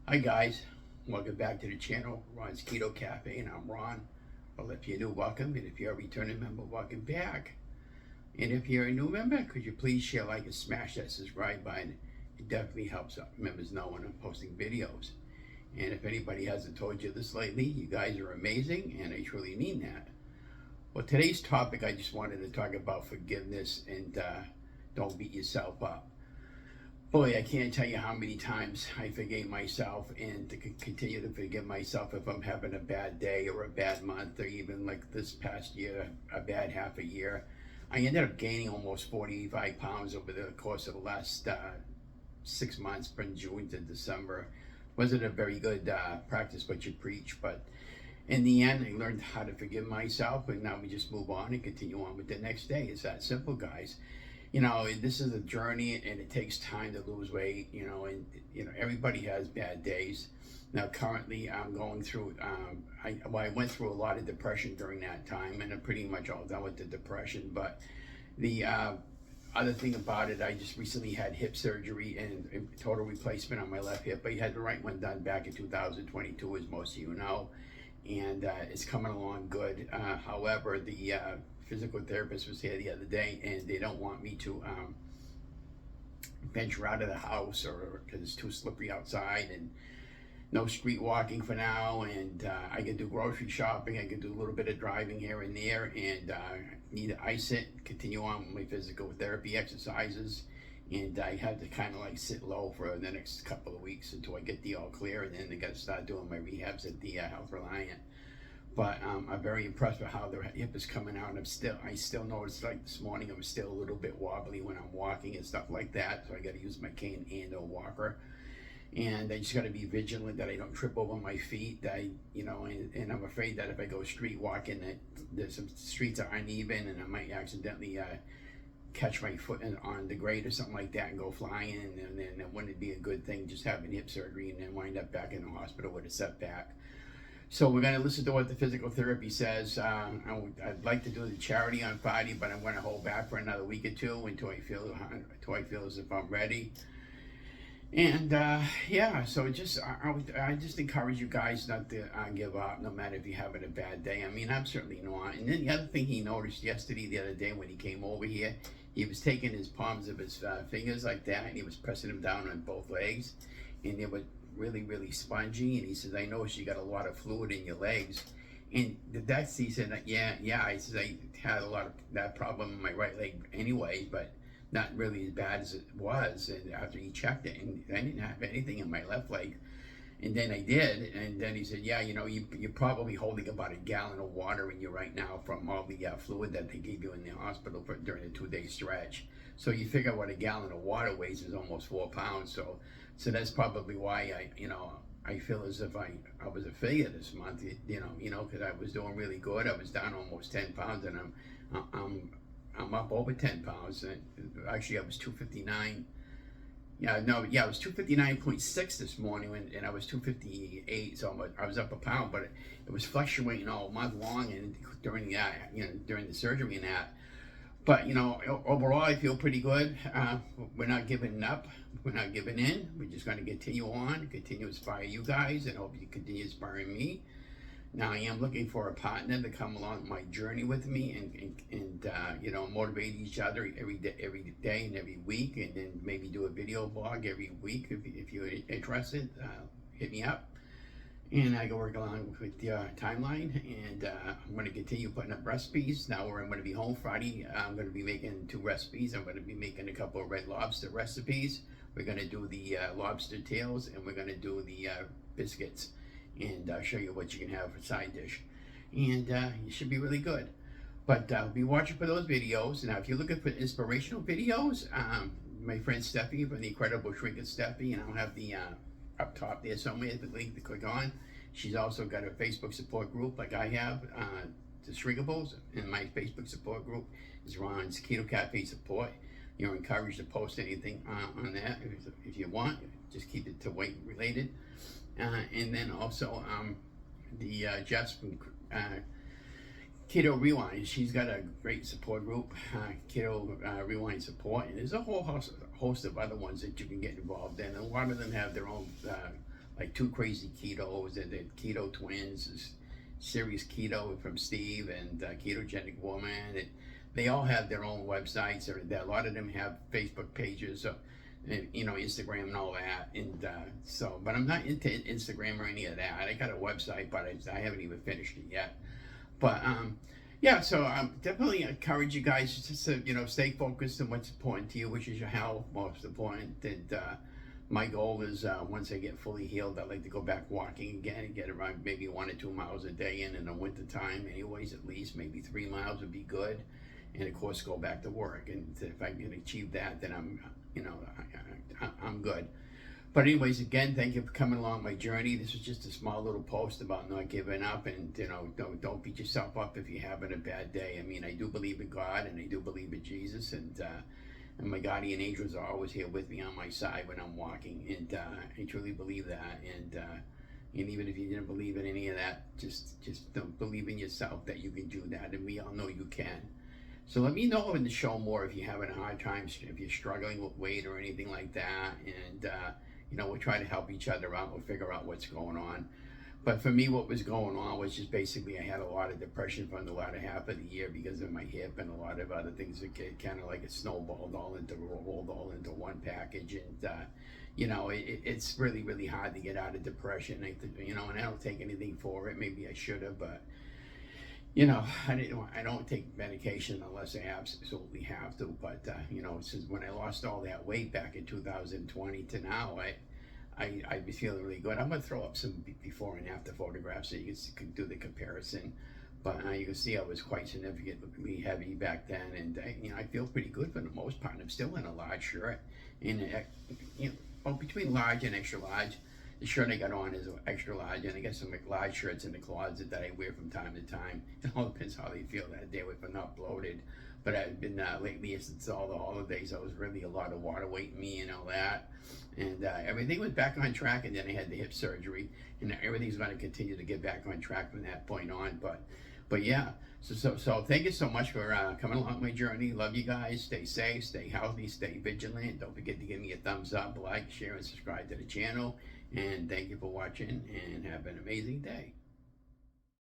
Hi guys, welcome back to the channel, Ron's Keto Cafe, and I'm Ron. Well, if you're new, welcome, and if you're a returning member, welcome back. And if you're a new member, could you please share, like, and smash that subscribe button? It definitely helps members know when I'm posting videos. And if anybody hasn't told you this lately, you guys are amazing, and I truly mean that. Well, today's topic, I just wanted to talk about forgiveness and don't beat yourself up. Boy, I can't tell you how many times I forgave myself and to continue to forgive myself if I'm having a bad day or a bad month or even like this past year, a bad half a year. I ended up gaining almost 45 pounds over the course of the last 6 months from June to December. Wasn't a very good practice what you preach, but in the end, I learned how to forgive myself, and now we just move on and continue on with the next day. It's that simple, guys. You know, this is a journey, and it takes time to lose weight, and everybody has bad days. Now, currently, I'm going through, I went through a lot of depression during that time, and I'm pretty much all done with the depression. But the other thing about it, I just recently had hip surgery and total replacement on my left hip. I had the right one done back in 2022, as most of you know, and it's coming along good. However, the physical therapist was here the other day, and they don't want me to venture out of the house or because it's too slippery outside, and no street walking for now. And I can do grocery shopping, I can do a little bit of driving here and there, and need to ice it, continue on with my physical therapy exercises, and I have to kind of like sit low for the next couple of weeks until I get the all clear, and then I got to start doing my rehabs at the Health Reliant. But I'm very impressed with how the hip is coming out, and I still notice, like this morning, I'm still a little bit wobbly when I'm walking and stuff like that, so I got to use my cane and a walker. And I just got to be vigilant that I don't trip over my feet. And I'm afraid that if I go street walking, that there's some streets are uneven, and I might accidentally catch my foot on the grate or something like that and go flying, and then it wouldn't be a good thing, just having hip surgery and then wind up back in the hospital with a setback. So we're going to listen to what the physical therapy says. I'd like to do the charity on Friday, but I'm going to hold back for another week or two until I feel as if I'm ready. And yeah, so I just encourage you guys not to give up, no matter if you're having a bad day. I mean, I'm certainly not. And then the other thing he noticed the other day when he came over here, he was taking his palms of his fingers like that, and he was pressing them down on both legs, and they were really, really spongy. And he says, I noticed you got a lot of fluid in your legs. And he said, yeah. He says, I had a lot of that problem in my right leg anyway, but not really as bad as it was. And after he checked it, and I didn't have anything in my left leg. And then I did, and then he said, yeah, you're probably holding about a gallon of water in you right now from all the fluid that they gave you in the hospital during the 2-day stretch. So you figure what a gallon of water weighs is almost 4 pounds. So that's probably why I feel as if I was a failure this month, because I was doing really good. I was down almost 10 pounds, and I'm up over 10 pounds. And actually, I was 259. I was 259.6 this morning, and I was 258, so I was up a pound, but it was fluctuating all month long and during the surgery and that. But overall, I feel pretty good. We're not giving up. We're not giving in. We're just going to continue on, continue to inspire you guys, and hope you continue inspiring me. Now, I am looking for a partner to come along my journey with me and motivate each other every day and every week, and then maybe do a video blog every week. If you're interested, hit me up, and I can work along with the timeline. And I'm going to continue putting up recipes. Now, where I'm going to be home Friday, I'm going to be making 2 recipes. I'm going to be making a couple of red lobster recipes. We're going to do the lobster tails, and we're going to do the biscuits, and show you what you can have for side dish, and it should be really good. But be watching for those videos. Now, if you're looking for inspirational videos, my friend Stephy from the Incredible Shrinkables Stephy, and I'll have the up top there somewhere the link to click on. She's also got a Facebook support group like I have, the Shrinkables, and my Facebook support group is Ron's Keto Cafe Support. You're encouraged to post anything on that if you want. Just keep it to weight related. And then also the Jess from Keto Rewind. She's got a great support group, Keto Rewind Support, and there's a whole host of other ones that you can get involved in. A lot of them have their own like 2 Krazy Ketos and the Keto Twins, Series Keto from Steve, and Ketogenic Woman. And they all have their own websites. Or a lot of them have Facebook pages, and, you know, Instagram and all that. And but I'm not into Instagram or any of that. I got a website, but I haven't even finished it yet. But yeah, so I definitely encourage you guys to, you know, stay focused on what's important to you, which is your health, most important. And my goal is once I get fully healed, I'd like to go back walking again and get around maybe 1 or 2 miles a day in the winter time. Anyways, at least maybe 3 miles would be good. And of course, go back to work. And if I can achieve that, then I'm good. But anyways, again, thank you for coming along my journey. This was just a small little post about not giving up, and, you know, don't beat yourself up if you're having a bad day. I mean, I do believe in God, and I do believe in Jesus, and my guardian angels are always here with me on my side when I'm walking, and I truly believe that. And even if you didn't believe in any of that, just don't believe in yourself that you can do that, and we all know you can. So let me know in the show more if you're having a hard time, if you're struggling with weight or anything like that, and you know, we'll try to help each other out. We'll figure out what's going on. But for me, what was going on was just basically I had a lot of depression for the latter half of the year because of my hip and a lot of other things that get kind of like it snowballed rolled all into one package. And, you know, it's really, really hard to get out of depression. You know, and I don't take anything for it. Maybe I should have, but, you know, I don't take medication unless I absolutely have to. But, you know, since when I lost all that weight back in 2020 to now, I was feeling really good. I'm going to throw up some before and after photographs so you can do the comparison. But you can see I was quite significantly heavy back then. And, you know, I feel pretty good for the most part. I'm still in a large shirt. And, you know, well, between large and extra large, the shirt I got on is extra large, and I got some large shirts in the closet that I wear from time to time. It all depends how they feel that day if I'm not bloated. But I've been lately, since all the holidays, I was really a lot of water weight in me and all that. And everything was back on track, and then I had the hip surgery, and everything's going to continue to get back on track from that point on. But yeah, so thank you so much for coming along my journey. Love you guys. Stay safe, stay healthy, stay vigilant. Don't forget to give me a thumbs up, like, share, and subscribe to the channel. And thank you for watching, and have an amazing day.